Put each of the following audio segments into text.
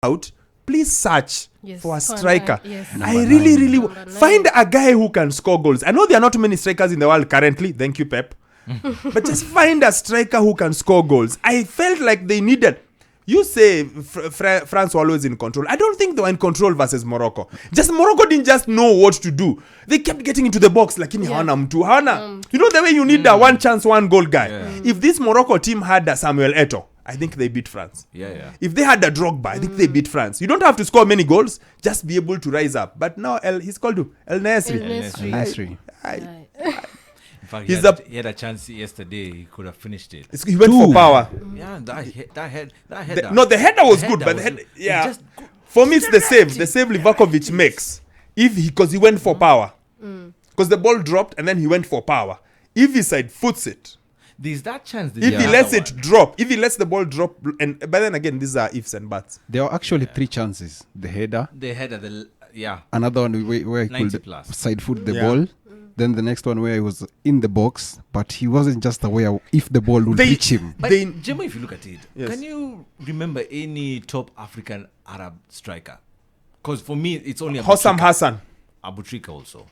out, please search for a striker. I Number really nine. find a guy who can score goals. I know there are not too many strikers in the world currently. Thank you, Pep. But just find a striker who can score goals. I felt like they needed. You say France were always in control. I don't think they were in control versus Morocco. Just Morocco didn't just know what to do. They kept getting into the box like in Hana mtu. Hana. You know the way you need a one chance, one goal guy. Yeah. If this Morocco team had a Samuel Eto'o, I think they beat France. Yeah. If they had a Drogba, I think they beat France. You don't have to score many goals, just be able to rise up. But now he's called El Nesri. El Nesri. In fact, he had a chance yesterday. He could have finished it. He went for power. Yeah, that header. The header was good, but the head, yeah. For me, it's the save. The save Livakovic makes. Because he went for power. Because the ball dropped and then he went for power. If he side foots it, there's that chance. If he lets it drop, if he lets the ball drop, but then again, these are ifs and buts. There are actually 3 chances. The header. Another one where he could side foot the ball. Then the next one where he was in the box, but he wasn't just aware if the ball would reach him. But Jemo, if you look at it, can you remember any top African Arab striker? Because for me, it's only Hossam Hassan. Abu Trika also.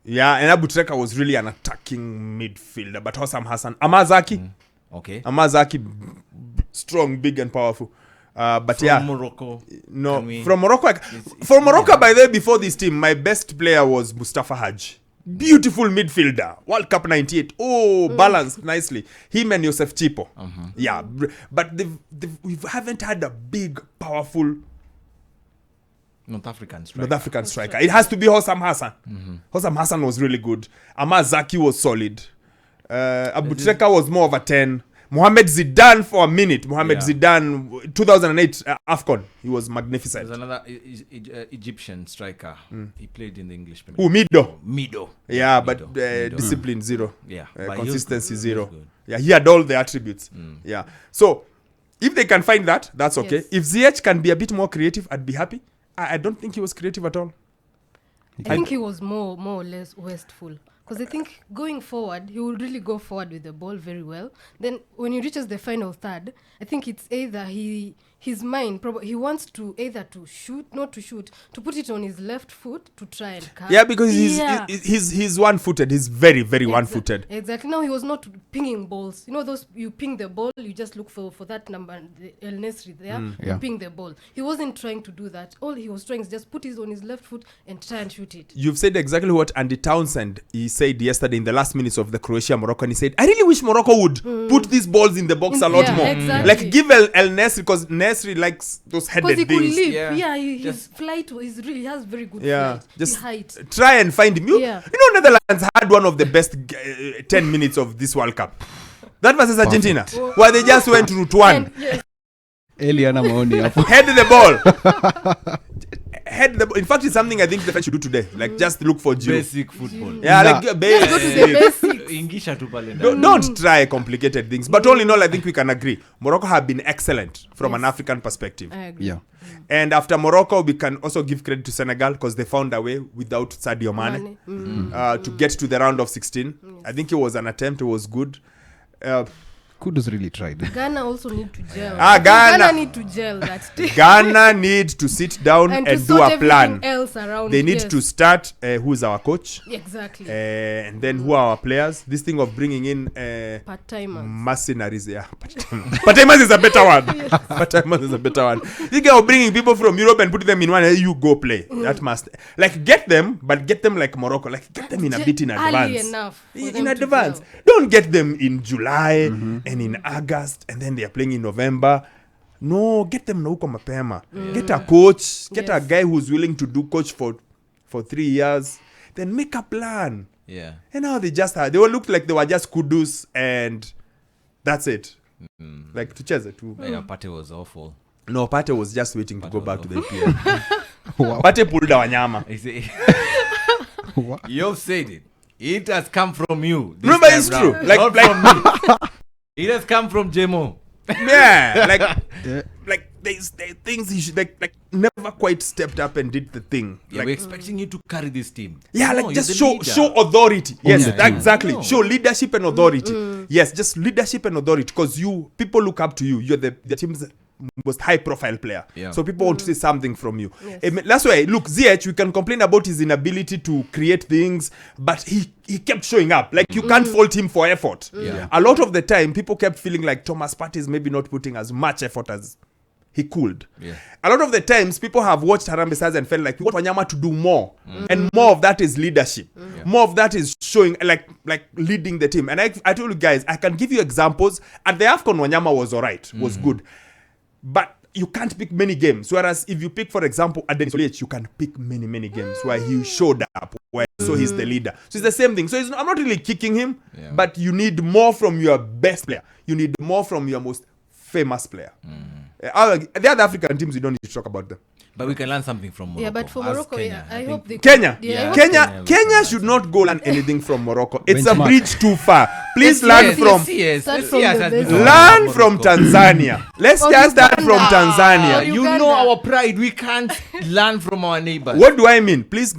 Yeah, and Abu Trika was really an attacking midfielder, but Hossam Hassan. Amazaki. Okay. Amazaki, strong, big, and powerful. But from Morocco. No, from Morocco. From Morocco, by the way, before this team, my best player was Mustafa Haj. Beautiful midfielder. World Cup 98. Balanced nicely. Him and Yosef Chipo. Yeah. But we haven't had a big, powerful North African striker. It has to be Hossam Hassan. Hossam Hassan was really good. Amazaki was solid. Abu Trika was more of a 10. Mohamed Zidane for a minute. Zidane, 2008 AFCON. He was magnificent. There's another Egyptian striker. He played in the English Premier League. Mido. Yeah, but discipline zero. Yeah. Consistency zero. Yeah, he had all the attributes. Yeah. So, if they can find that, that's okay. Yes. If Ziyech can be a bit more creative, I'd be happy. I don't think he was creative at all. I think he was more or less wasteful. Because I think going forward, he will really go forward with the ball very well. Then when he reaches the final third, I think it's either his mind, probably he wants to either to put it on his left foot to try and cut. Yeah, because he's one-footed. He's very, very one-footed. Exactly. Now he was not pinging balls. You know those, you ping the ball, you just look for that number, El Nesri there, you ping the ball. He wasn't trying to do that. All he was trying is just put it on his left foot and try and shoot it. You've said exactly what Andy Townsend, he said yesterday in the last minutes of the Croatia-Morocco, and he said, I really wish Morocco would put these balls in the box a lot more. Exactly. Like give El Nesri, because Nesri likes those headed things. Because he could leap. His flight he has very good flight. Just height. Try and find him. You know, Netherlands had one of the best 10 minutes of this World Cup. That versus Argentina, where they just went route 1. Eliana Maoni. Head the ball. In fact, it's something I think the French should do today. Like, just look for basic football. Yeah, like basic. Go to the basics. Don't try complicated things. But all in all, I think we can agree. Morocco have been excellent from an African perspective. I agree. Yeah. And after Morocco, we can also give credit to Senegal because they found a way without Sadio Mane to get to the round of 16. Yes. I think it was an attempt. It was good. Kudus really tried. Ghana also need to gel. Ghana need to gel that day. Ghana need to sit down and do a plan. Else around. They need to start who's our coach. Exactly. And then who are our players. This thing of bringing in part-timers. Mercenaries. Yeah, part-timers is a better one. Part-timers is a better one. This guy of bringing people from Europe and put them in one, you go play. That must, like, get them, but get them like Morocco. Like, get them in a bit in advance. Early enough. In advance. Don't get them in July. And in August, and then they are playing in November. No, get them na huko mapema. Get a coach, get a guy who's willing to do coach for 3 years. Then make a plan. Yeah. And now they all looked like they were just Kudus and that's it. Like to chase it too. Yeah, Pate was awful. No, Pate was just waiting to go back to the EPL. Wow. Pate pulled a wanyama. You've said it. It has come from you. Remember, it's true. Not from me. It has come from Jemo. Yeah, like there's things he should like never quite stepped up and did the thing. Yeah, we're expecting you to carry this team. Yeah, like just show authority. Yes, exactly. No. Show leadership and authority. Yes, just leadership and authority because people look up to you. You're the team's most high profile player. Yeah. So people want to see something from you. Yes. That's why, look, ZH, we can complain about his inability to create things, but he kept showing up. Like, you can't fault him for effort. Yeah. A lot of the time, people kept feeling like Thomas Partey is maybe not putting as much effort as he could. Yeah. A lot of the times, people have watched Harambee Stars and felt like we want Wanyama to do more. And more of that is leadership. More of that is showing, like leading the team. And I told you guys, I can give you examples. At the AFCON, Wanyama was all right, was good. But you can't pick many games. Whereas if you pick, for example, Aden Soliech, you can pick many games where he showed up, so he's the leader. So it's the same thing. So I'm not really kicking him, but you need more from your best player. You need more from your most famous player. The other African teams, you don't need to talk about them. But we can learn something from Morocco. Yeah, but for Morocco, Kenya, I hope they Kenya. Yeah, Kenya should not go learn anything from Morocco. It's Benchmark. a bridge too far. Please learn from Start from the best. learn from Tanzania. Let's Or just start Uganda. from Tanzania. Or You Uganda. know our pride. We can't learn from our neighbors. What do I mean? Please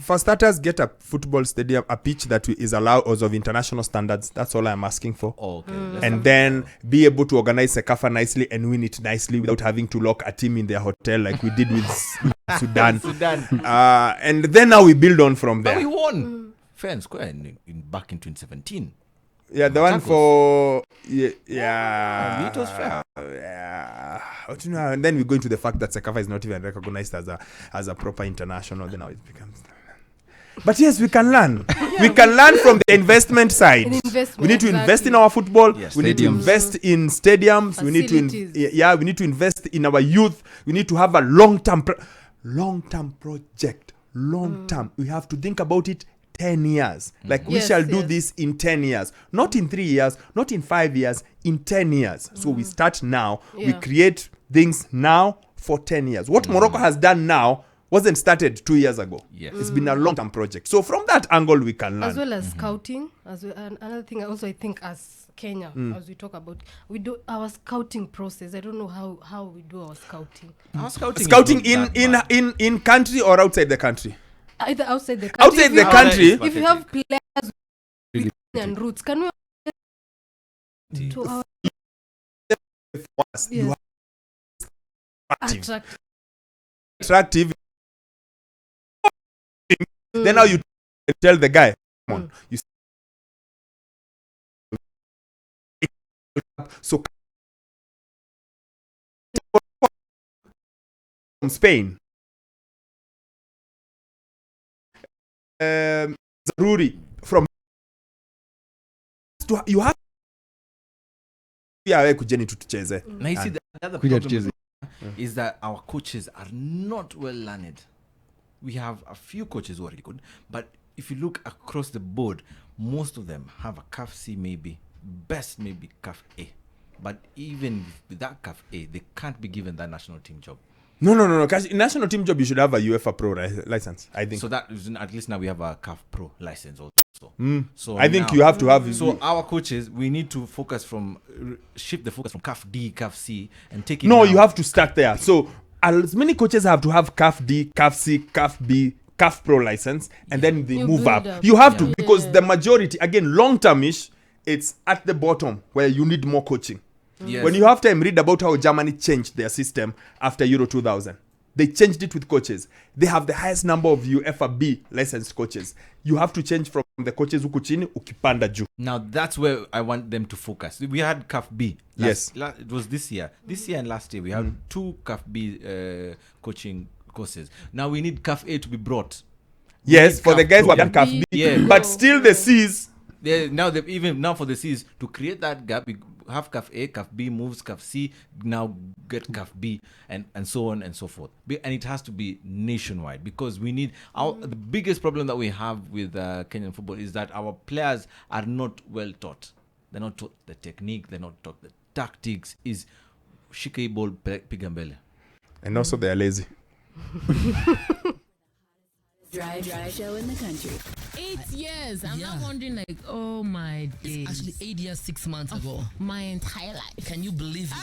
for starters, get a football stadium, a pitch that is allowed as of international standards. That's all I'm asking for. Okay. And then be able to organize Sekafa nicely and win it nicely without having to lock a team in their hotel like we did with Sudan. And then now we build on from But we there. won fair and square back in 2017. Yeah, the one for yeah. It was fair. Yeah. But, and then we go into the fact that Sekafa is not even recognized as a proper international. Then now it becomes. But yes, we can learn. We can learn from the investment side. We need to invest in our football. Yes, We need to stadiums. invest in stadiums. We need to Facilities. we need to invest in our youth. We need to have a long-term project. Long-term. We have to think about it 10 years. Like we Yes, shall do yes. this in 10 years. Not in 3 years, not in 5 years, in 10 years. So we start now. We Yeah. create things now for 10 years. What Morocco has done now wasn't started 2 years ago. Yes. It's been a long-term project. So from that angle, we can learn. As well as scouting, as well, and another thing also I think as Kenya, as we talk about, we do our scouting process. I don't know how we do our scouting. Our scouting Scouting is not that bad. in country or outside the country? Either outside the country. Outside If the you have- country, If you have players Really with Kenyan roots, can we to our you have attract? attractive. Then now you tell the guy, come on, you so from Spain, Zaruri from you have kujeni tutucheze. Now you see the other Kuja problem tucheze. is that our coaches are not well learned. We have a few coaches who are really good, but if you look across the board, most of them have a CAF C maybe, best maybe CAF A. But even with that CAF A, they can't be given that national team job. No. Because in national team job, you should have a UEFA Pro license, I think. So that is, at least now we have a CAF Pro license also. So I think now- you have to have. So our coaches, we need to focus shift the focus from CAF D, CAF C, and take it. No, now. you have to start there. So as many coaches have to have CAF D, CAF C, CAF B, CAF Pro license, and then they You move build up. up. You have to, Yeah. because the majority, again, long-term-ish, it's at the bottom where you need more coaching. Yes. When you have time, read about how Germany changed their system after Euro 2000. They changed it with coaches. They have the highest number of UEFA B licensed coaches. You have to change from the coaches huku chini ukipanda juu. Now that's where I want them to focus. We had CAF B. Yes. It was this year. This year and last year we had 2 CAF B coaching courses. Now we need CAF A to be brought. We Yes, need for the CAF guys who Pro. have done CAF B. Yeah. But still the C's. Now for the C's to create that gap, we have CAF A, CAF B moves CAF C, now get CAF B, and so on and so forth. And it has to be nationwide, because we need the biggest problem that we have with Kenyan football is that our players are not well taught. They're not taught the technique. They're not taught the tactics. Is shika ball piga mbele. And also they are lazy. Dry show in the country. 8 years. I'm not wondering like, oh my days. Actually 8 years, 6 months ago. My entire life. Can you believe it?